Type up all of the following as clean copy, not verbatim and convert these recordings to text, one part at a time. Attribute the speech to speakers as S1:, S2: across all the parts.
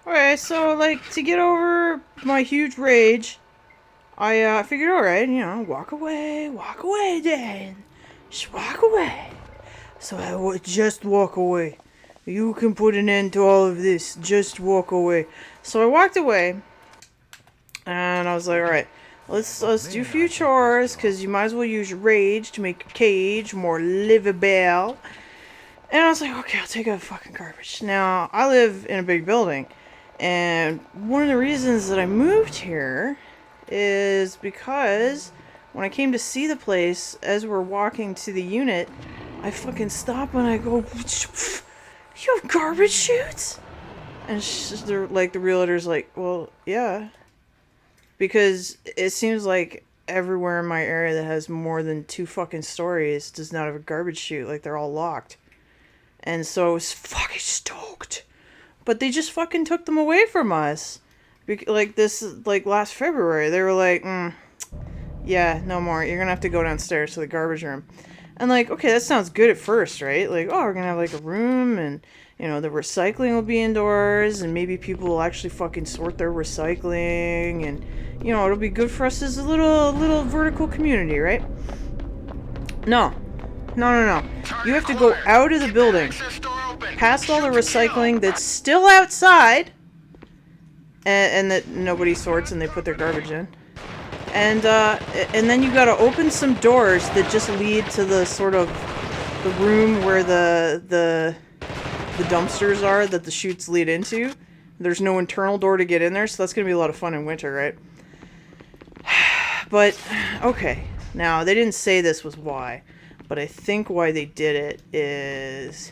S1: Alright, so, like, to get over my huge rage, I figured, alright, walk away, Dane. Just walk away. So I would just walk away. You can put an end to all of this. Just walk away. So I walked away, and I was like, alright, let's do a few chores, because you might as well use your rage to make your cage more livable. And I was like, okay, I'll take out the fucking garbage. Now, I live in a big building, and one of the reasons that I moved here is because when I came to see the place, as we're walking to the unit, I fucking stop and I go, you have garbage chutes? And they're like, the realtor's like, well, yeah. Because it seems like everywhere in my area that has more than 2 fucking stories does not have a garbage chute. Like, they're all locked. And so I was fucking stoked. But they just fucking took them away from us. Like, last February, they were like, yeah, no more. You're gonna have to go downstairs to the garbage room. And, like, okay, that sounds good at first, right? Like, oh, we're gonna have, like, a room, and, the recycling will be indoors, and maybe people will actually fucking sort their recycling, and, it'll be good for us as a little vertical community, right? No. No. You have to go out of the building, past all the recycling that's still outside, and that nobody sorts and they put their garbage in. And then you gotta open some doors that just lead to the sort of the room where the dumpsters are that the chutes lead into. There's no internal door to get in there, so that's gonna be a lot of fun in winter, right? But, okay. Now, they didn't say this was why, but I think why they did it is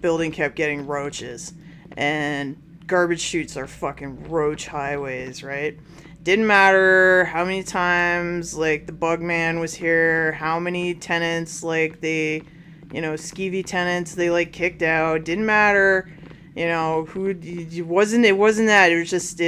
S1: building kept getting roaches, and garbage chutes are fucking roach highways, right? Didn't matter how many times, like, the bug man was here, how many tenants, like, they, skeevy tenants, they, like, kicked out. Didn't matter, it wasn't that. It was just,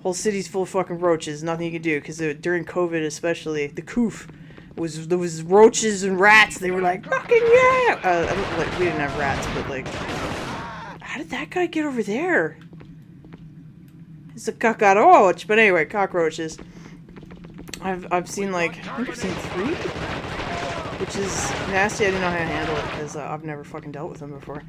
S1: whole city's full of fucking roaches. Nothing you can do, because during COVID especially, the coof there was roaches and rats. They were like, fucking yeah! We didn't have rats, but, like, how did that guy get over there? It's a cockroach, but anyway, cockroaches. I've seen, like, I think I've seen 3, which is nasty. I didn't know how to handle it because I've never fucking dealt with them before.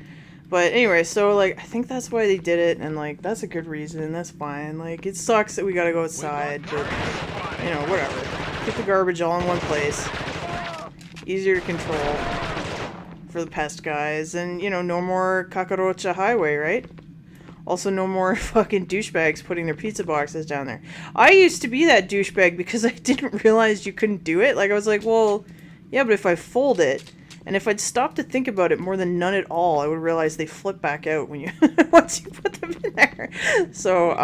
S1: But anyway, so, like, I think that's why they did it, and, like, that's a good reason. That's fine. Like, it sucks that we gotta go outside, but, whatever. Get the garbage all in one place. Easier to control for the pest guys, and, no more cockroach highway, right? Also, no more fucking douchebags putting their pizza boxes down there. I used to be that douchebag because I didn't realize you couldn't do it. Like, I was like, well, yeah, but if I fold it, and if I'd stopped to think about it more than none at all, I would realize they flip back out when you once you put them in there. So,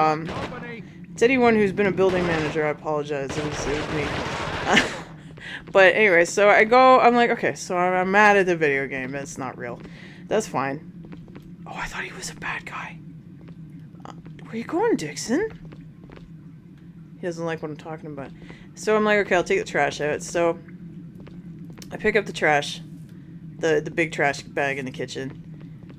S1: to anyone who's been a building manager, I apologize. It was me. But anyway, so I'm like, okay, so I'm mad at the video game. It's not real. That's fine. Oh, I thought he was a bad guy. Where you going, Dixon? He doesn't like what I'm talking about. So I'm like, okay, I'll take the trash out. So I pick up the trash, the big trash bag in the kitchen,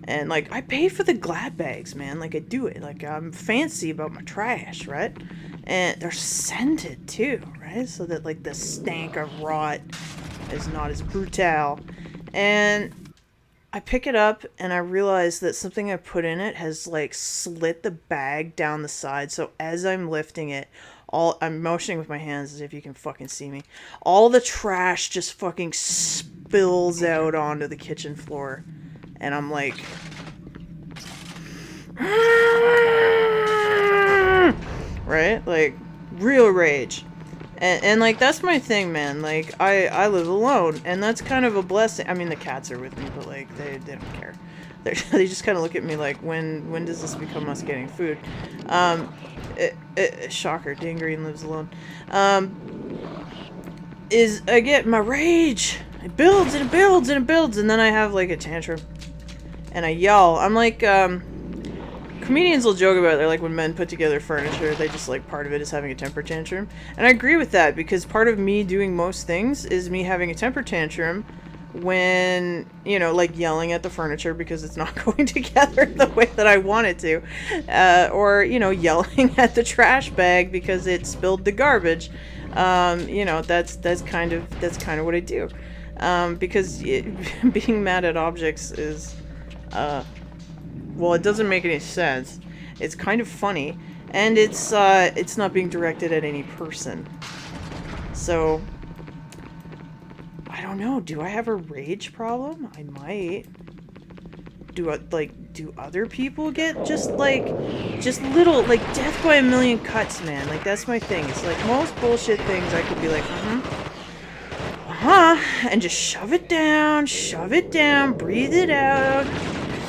S1: and, like, I pay for the Glad bags, man. Like, I do it. Like, I'm fancy about my trash, right? And they're scented too, right? So that, like, the stank of rot is not as brutal. And I pick it up, and I realize that something I put in it has, like, slit the bag down the side. So as I'm lifting it, I'm motioning with my hands as if you can fucking see me. All the trash just fucking spills out onto the kitchen floor. And I'm like, right? Like, real rage. And like, that's my thing, man. Like, I live alone, and that's kind of a blessing. I mean, the cats are with me, but, like, they don't care. They just kind of look at me like, when does this become us getting food? Shocker, Dane Green lives alone. I get my rage. It builds, and it builds, and it builds, and then I have, like, a tantrum. And I yell. I'm like, comedians will joke about it. They're like, when men put together furniture, they just, like, part of it is having a temper tantrum. And I agree with that, because part of me doing most things is me having a temper tantrum when, you know, like yelling at the furniture because it's not going together the way that I want it to, or, you know, yelling at the trash bag because it spilled the garbage. You know, that's kind of what I do, because being mad at objects is, well, it doesn't make any sense. It's kind of funny, and it's not being directed at any person. So I don't know. Do I have a rage problem? I might. Do other people get just little, like, death by a million cuts, man? Like, that's my thing. It's like most bullshit things I could be like, and just shove it down, breathe it out,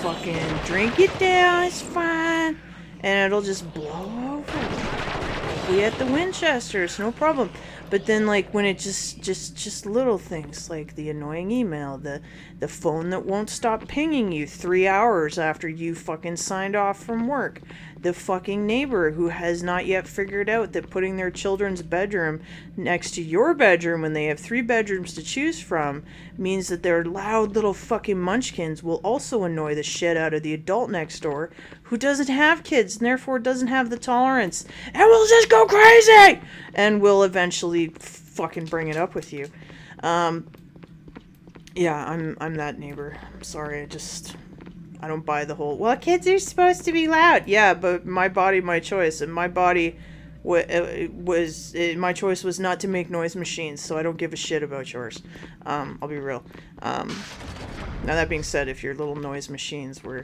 S1: fucking drink it down, it's fine, and it'll just blow over. We at the Winchesters, no problem. But then, like, when it just little things, like the annoying email, the phone that won't stop pinging you 3 hours after you fucking signed off from work, the fucking neighbor who has not yet figured out that putting their children's bedroom next to your bedroom when they have 3 bedrooms to choose from means that their loud little fucking munchkins will also annoy the shit out of the adult next door who doesn't have kids and therefore doesn't have the tolerance and will just go crazy and will eventually fucking bring it up with you. Yeah, I'm that neighbor. I'm sorry, I don't buy the whole, well, kids are supposed to be loud. Yeah, but my body, my choice, and my body my choice was not to make noise machines, so I don't give a shit about yours. I'll be real. Now that being said, if your little noise machines were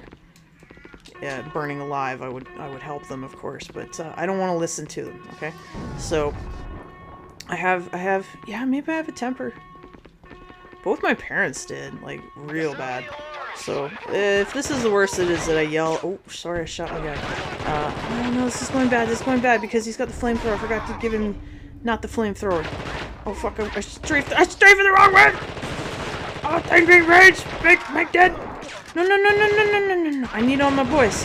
S1: burning alive, I would help them, of course, but I don't want to listen to them. Okay, so I have maybe I have a temper. Both my parents did, like, real bad. So if this is the worst it is that I yell, oh, sorry, I shot my guy. Oh no, this is going bad because he's got the flamethrower. I forgot to give him not the flamethrower. Oh fuck, I strafed it the wrong way! Oh, angry rage! Make dead! No. I need all my boys.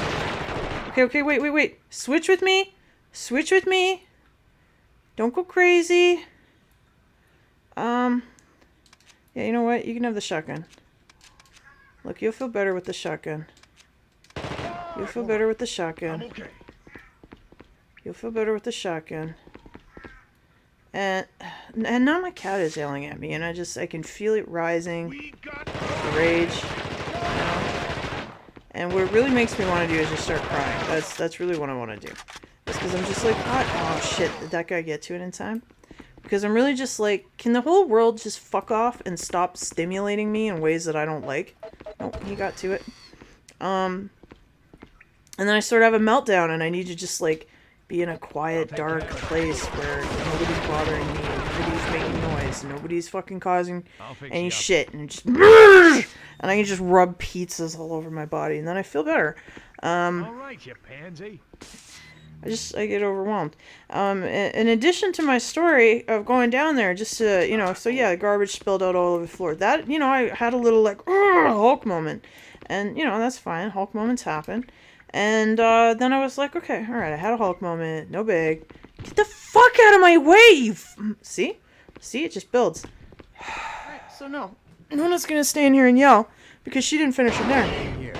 S1: Okay, wait. Switch with me. Don't go crazy. Yeah, you know what? You can have the shotgun. Look, you'll feel better with the shotgun. You'll feel better with the shotgun. You'll feel better with the shotgun. And now my cat is yelling at me, and I can feel it rising. The rage. You know? And what it really makes me want to do is just start crying. That's really what I want to do. It's because I'm just like, oh shit, did that guy get to it in time? Because I'm really just like, can the whole world just fuck off and stop stimulating me in ways that I don't like? Nope, he got to it. And then I sort of have a meltdown, and I need to just, like, be in a quiet, dark place where nobody's bothering me, nobody's making noise, nobody's fucking causing any shit, and just, and I can just rub pizzas all over my body, and then I feel better.
S2: Alright, you pansy.
S1: I get overwhelmed. In addition to my story of going down there, just to, you know, so yeah, the garbage spilled out all over the floor. That, you know, I had a little, like, Hulk moment. And, you know, that's fine. Hulk moments happen. And then I was like, okay, alright, I had a Hulk moment. No big. Get the fuck out of my way, you See? It just builds. Alright, so no one's gonna stay in here and yell, because she didn't finish her dinner.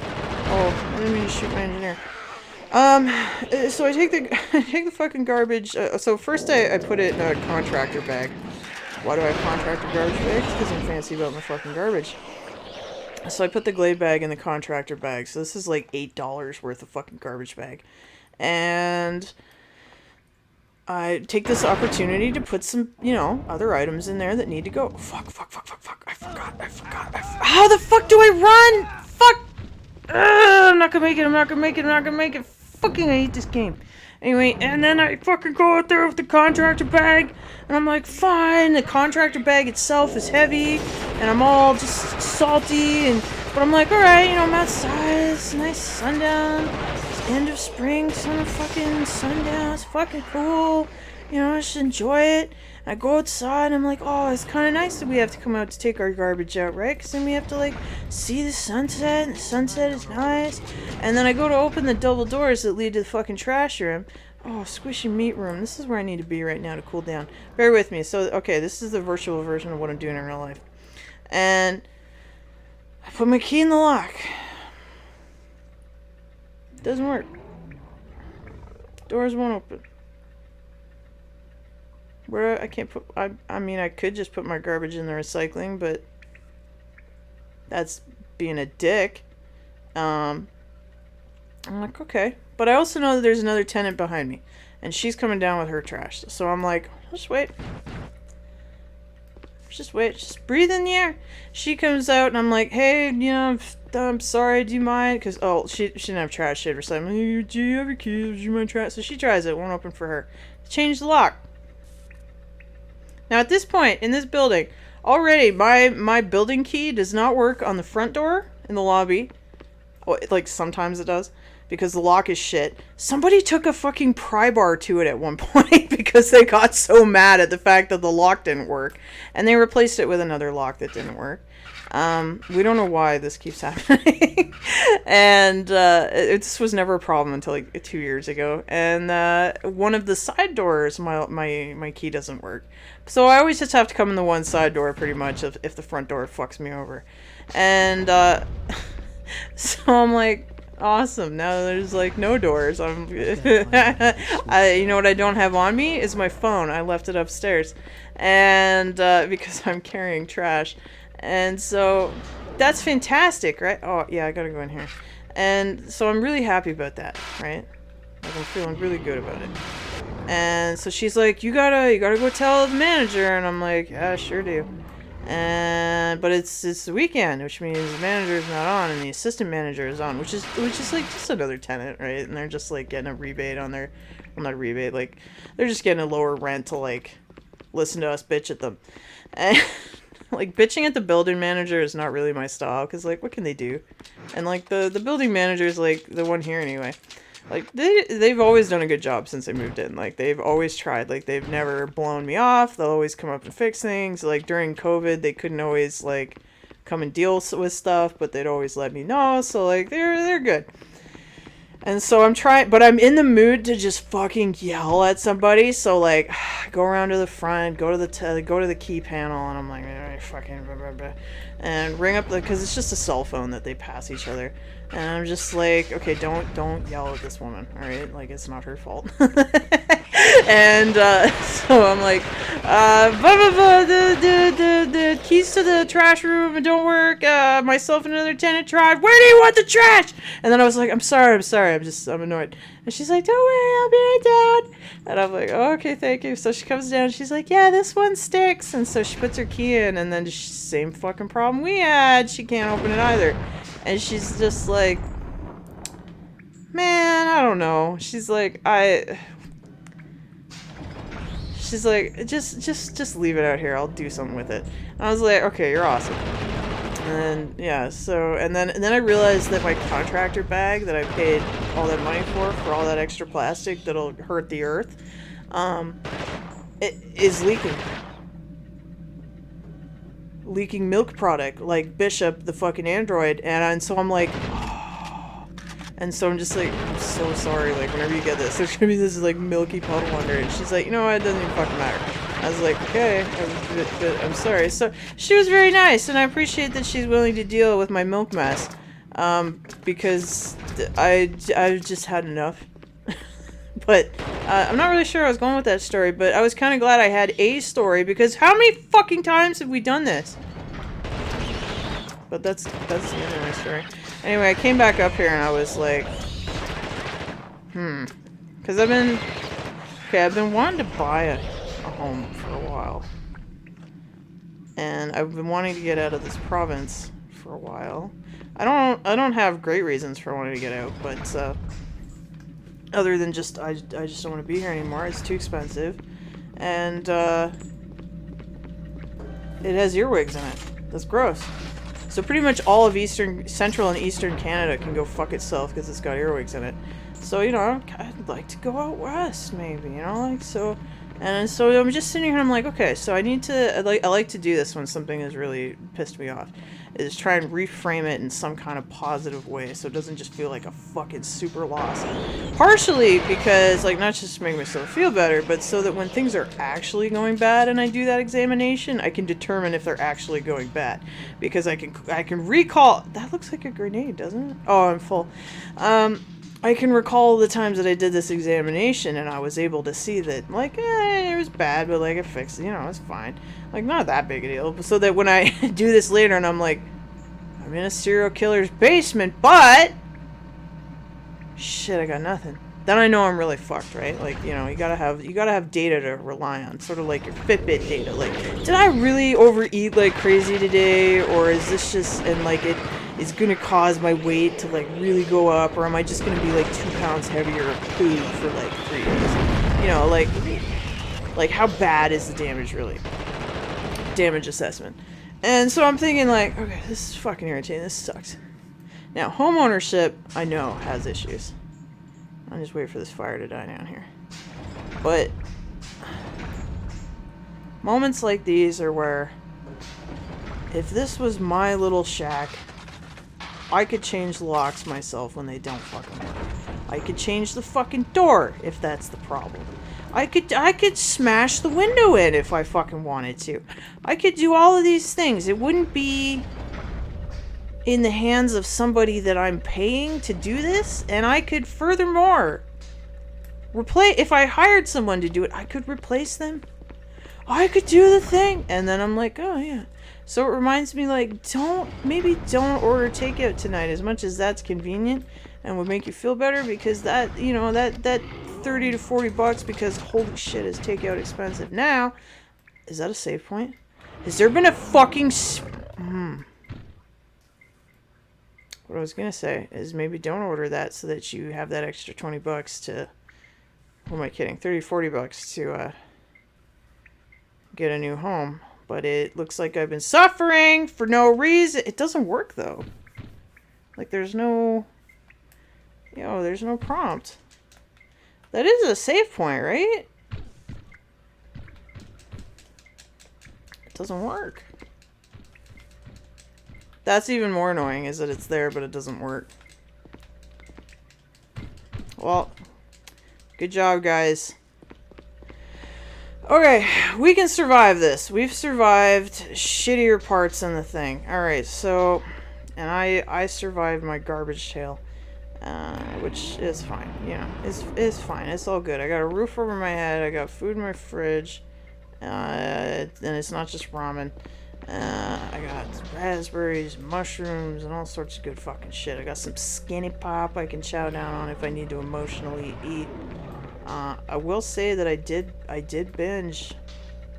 S1: Oh, I didn't mean to shoot my engineer. So I take the fucking garbage. So first I put it in a contractor bag. Why do I have contractor garbage bags? Because I'm fancy about my fucking garbage. So I put the Glade bag in the contractor bag. So this is like $8 worth of fucking garbage bag. And I take this opportunity to put some, you know, other items in there that need to go. Fuck. I forgot. How the fuck do I run? Fuck! I'm not gonna make it. Fucking I hate this game. Anyway, and then I fucking go out there with the contractor bag, and I'm like, fine, the contractor bag itself is heavy, and I'm all just salty, but I'm like, alright, you know, I'm outside, it's a nice sundown, it's end of spring, summer fucking sundown, it's fucking cool, you know, I should enjoy it. I go outside, and I'm like, oh, it's kind of nice that we have to come out to take our garbage out, right? Because then we have to, like, see the sunset, and the sunset is nice. And then I go to open the double doors that lead to the fucking trash room. Oh, squishy meat room. This is where I need to be right now to cool down. Bear with me. So, okay, this is the virtual version of what I'm doing in real life. And I put my key in the lock. Doesn't work. Doors won't open. Where I can't put... I mean, I could just put my garbage in the recycling, but... that's being a dick. I'm like, okay. But I also know that there's another tenant behind me. And she's coming down with her trash. So I'm like, just wait. Just wait. Just breathe in the air. She comes out and I'm like, hey, you know, I'm sorry, do you mind? Because, oh, she didn't have trash. She had recycling. Do you have your keys? Do you mind trash? So she tries it. It won't open for her. Change the lock. Now at this point, in this building, already my building key does not work on the front door in the lobby. Oh, like, sometimes it does. Because the lock is shit. Somebody took a fucking pry bar to it at one point because they got so mad at the fact that the lock didn't work. And they replaced it with another lock that didn't work. We don't know why this keeps happening. And this was never a problem until like 2 years ago. And one of the side doors, my key doesn't work. So I always just have to come in the one side door pretty much if the front door fucks me over. And so I'm like... awesome. Now there's like no doors. You know what I don't have on me is my phone. I left it upstairs, and because I'm carrying trash, and so that's fantastic, right? Oh yeah, I gotta go in here, and so I'm really happy about that, right? Like I'm feeling really good about it. And so she's like, you gotta go tell the manager, and I'm like, yeah, sure do. But it's the weekend, which means the manager's not on and the assistant manager is on, which is like just another tenant, right? And they're just like getting a rebate on their, well, not a rebate, like they're just getting a lower rent to like listen to us bitch at them. And like bitching at the building manager is not really my style, because like what can they do? And like the building manager is like the one here anyway. Like, they've always done a good job since they moved in. Like, they've always tried. Like, they've never blown me off. They'll always come up and fix things. Like, during COVID, they couldn't always, like, come and deal with stuff, but they'd always let me know. So, like, they're good. And so I'm trying, but I'm in the mood to just fucking yell at somebody. So, like, go around to the front, go to the key panel, and I'm like, fucking blah, blah, blah, and ring up because it's just a cell phone that they pass each other. And I'm just like, okay, don't yell at this woman, all right? Like, it's not her fault. And so I'm like, the keys to the trash room don't work. Myself and another tenant tried. Where do you want the trash? And then I was like, I'm sorry. I'm annoyed. And she's like, don't worry, I'll be right down. And I'm like, oh, okay, thank you. So she comes down. She's like, yeah, this one sticks. And so she puts her key in, and then same fucking problem we had. She can't open it either. And she's just like, man, I don't know. She's like, just leave it out here. I'll do something with it. And I was like, okay, you're awesome. And yeah, so, and then I realized that my contractor bag that I paid all that money for all that extra plastic that'll hurt the earth, it is leaking milk product, like Bishop, the fucking android. And so I'm like, oh. And so I'm just like, I'm so sorry, like, whenever you get this, there's gonna be this, like, milky puddle under it. And she's like, you know what, it doesn't even fucking matter. I was like, okay, but I'm sorry. So she was very nice, and I appreciate that she's willing to deal with my milk mess, because I just had enough. But I'm not really sure where I was going with that story, but I was kind of glad I had a story, because how many fucking times have we done this? But that's the end of my story. Anyway, I came back up here and I was like, because I've been wanting to buy a home for a while, and I've been wanting to get out of this province for a while. I don't have great reasons for wanting to get out, but other than just I just don't want to be here anymore. It's too expensive, and it has earwigs in it. That's gross. So pretty much all of Central and Eastern Canada can go fuck itself because it's got earwigs in it. So, you know, I'd like to go out west, maybe, you know, like, so. And so I'm just sitting here and I'm like, okay, so I like to do this when something has really pissed me off. is try and reframe it in some kind of positive way so it doesn't just feel like a fucking super loss. Partially because, like, not just to make myself feel better, but so that when things are actually going bad and I do that examination, I can determine if they're actually going bad. Because I can recall... That looks like a grenade, doesn't it? Oh, I'm full. I can recall the times that I did this examination and I was able to see that, like, it was bad, but, like, I fixed it, you know, it's fine. Like, not that big a deal. So that when I do this later and I'm like, I'm in a serial killer's basement, but... Shit, I got nothing. Then I know I'm really fucked, right? Like, you know, you gotta have data to rely on. Sort of like your Fitbit data. Like, did I really overeat like crazy today? Or is this just, and like it is gonna cause my weight to like really go up? Or am I just gonna be like 2 pounds heavier of food for like 3 days? You know, like how bad is the damage really? Damage assessment. And so I'm thinking like, okay, this is fucking irritating. This sucks. Now, homeownership, I know, has issues. I'm just waiting for this fire to die down here. But moments like these are where if this was my little shack, I could change the locks myself when they don't fucking work. I could change the fucking door if that's the problem. I could smash the window in if I fucking wanted to. I could do all of these things. It wouldn't be in the hands of somebody that I'm paying to do this, and I could furthermore if I hired someone to do it, I could replace them. I could do the thing. And then I'm like, oh yeah. So it reminds me, like, maybe don't order takeout tonight, as much as that's convenient and would make you feel better, because that, you know, that 30 to 40 bucks, because holy shit, is takeout expensive. Now, is that a save point? Has there been a fucking What I was gonna say is maybe don't order that so that you have that extra 20 bucks to... Who am I kidding? 30, 40 bucks to get a new home. But it looks like I've been suffering for no reason. It doesn't work though. Like there's no... there's no prompt. That is a save point, right? It doesn't work. That's even more annoying, is that it's there, but it doesn't work. Well, good job, guys. Okay, we can survive this. We've survived shittier parts in the thing. Alright, so... And I survived my garbage tail. Which is fine, you know. It's fine. It's all good. I got a roof over my head. I got food in my fridge. And it's not just ramen. I got raspberries, mushrooms, and all sorts of good fucking shit. I got some skinny pop I can chow down on if I need to emotionally eat. I will say that I did binge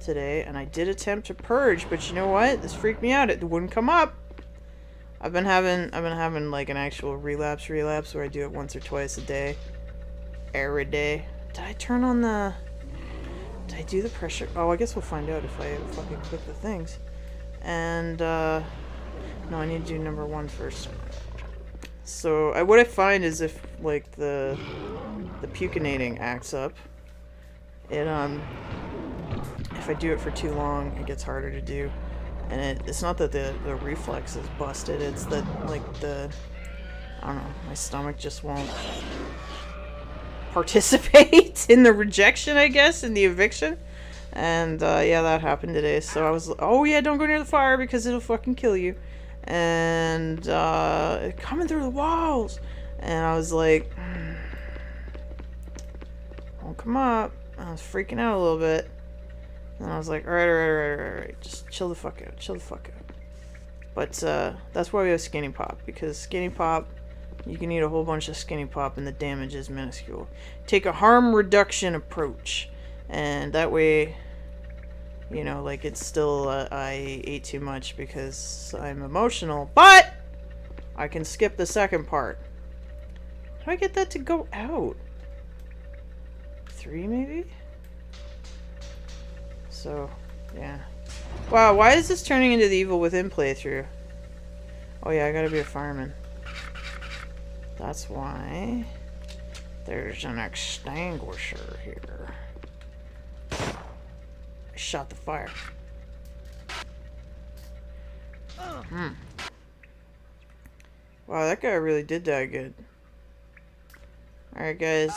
S1: today, and I did attempt to purge, but you know what? This freaked me out. It wouldn't come up. I've been having like an actual relapse where I do it once or twice a day. Every day. Did I turn on the... Did I do the pressure? Oh, I guess we'll find out if I fucking click the things. And, no, I need to do number 1 first. So, what I find is if, like, the pucinating acts up, it, if I do it for too long, it gets harder to do. And it's not that the reflex is busted, it's that, like, I don't know, my stomach just won't participate in the rejection, I guess, in the eviction. And, yeah, that happened today. So I was, oh yeah, don't go near the fire because it'll fucking kill you. And, coming through the walls. And I was like, won't come up. I was freaking out a little bit. And I was like, alright, just chill the fuck out. But, that's why we have Skinny Pop, because Skinny Pop, you can eat a whole bunch of Skinny Pop and the damage is minuscule. Take a harm reduction approach, and that way, you know, like, it's still, I ate too much because I'm emotional, but I can skip the second part. How do I get that to go out? 3, maybe? So, yeah. Wow, why is this turning into the Evil Within playthrough? Oh yeah, I gotta be a fireman. That's why there's an extinguisher here. I shot the fire. Wow, that guy really did die good. Alright, guys.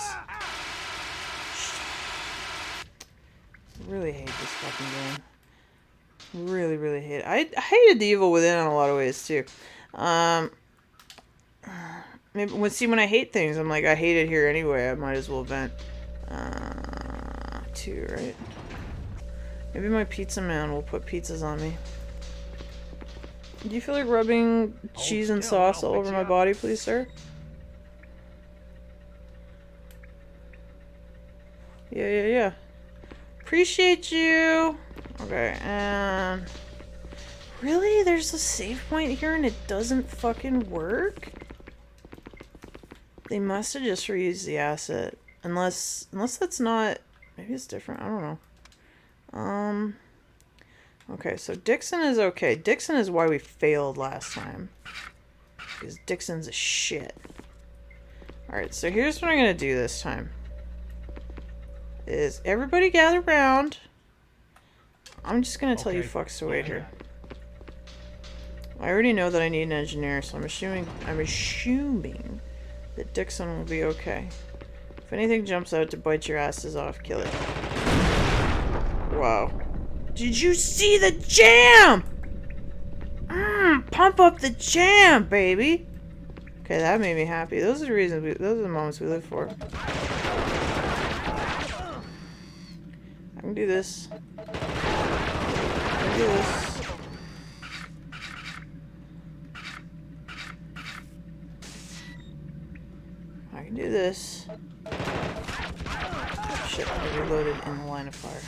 S1: Really hate this fucking game. Really, really hate it. I hated the evil within in a lot of ways, too. Maybe, when I hate things, I'm like, I hate it here anyway. I might as well vent. 2, right? Maybe my pizza man will put pizzas on me. Do you feel like rubbing cheese and sauce all over my body, please, sir? Yeah. Appreciate you. Okay, and... Really? There's a save point here and it doesn't fucking work? They must have just reused the asset. Unless that's not... Maybe it's different. I don't know. Okay, so Dixon is okay. Dixon is why we failed last time. Because Dixon's a shit. Alright, so here's what I'm going to do this time. Is everybody gather around. I'm just going to tell you fucks to wait here. I already know that I need an engineer, so I'm assuming that Dixon will be okay. If anything jumps out to bite your asses off, kill it. Wow. Did you see the jam? Pump up the jam, baby. Okay, that made me happy. Those are the reasons. Those are the moments we live for. I can do this. I can do this. I can do this. Oh, shit, I reloaded in the line of fire.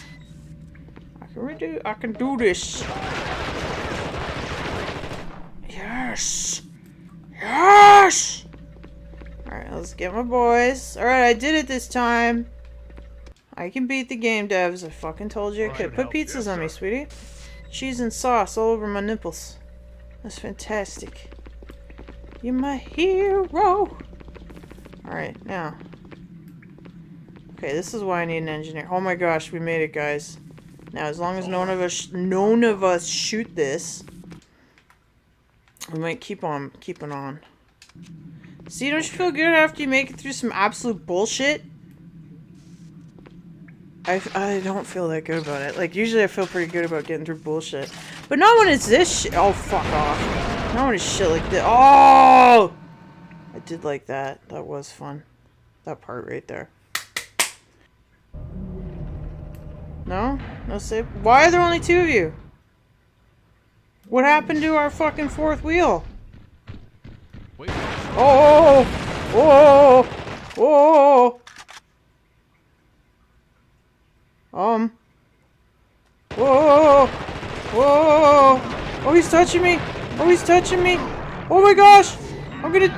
S1: I can do this. Yes. Yes. Alright, let's get my boys. Alright, I did it this time. I can beat the game devs. I fucking told you I could. Put pizzas on me, sweetie. Cheese and sauce all over my nipples. That's fantastic. You're my hero. Alright, now. Okay, this is why I need an engineer. Oh my gosh, we made it, guys. Now, as long as none of us shoot this, we might keep on keeping on. See, don't you feel good after you make it through some absolute bullshit? I don't feel that good about it. Like, usually I feel pretty good about getting through bullshit. But not when it's this shit. Oh, fuck off. Not when it's shit like this. Oh! I did like that. That was fun. That part right there. No? No save? Why are there only 2 of you? What happened to our fucking 4th wheel? Oh! Oh! Oh! Whoa! Whoa! Oh, he's touching me! Oh, he's touching me! Oh my gosh! I'm gonna...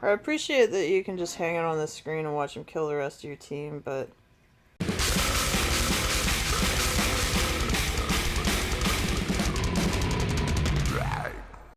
S1: I appreciate that you can just hang out on the screen and watch him kill the rest of your team, but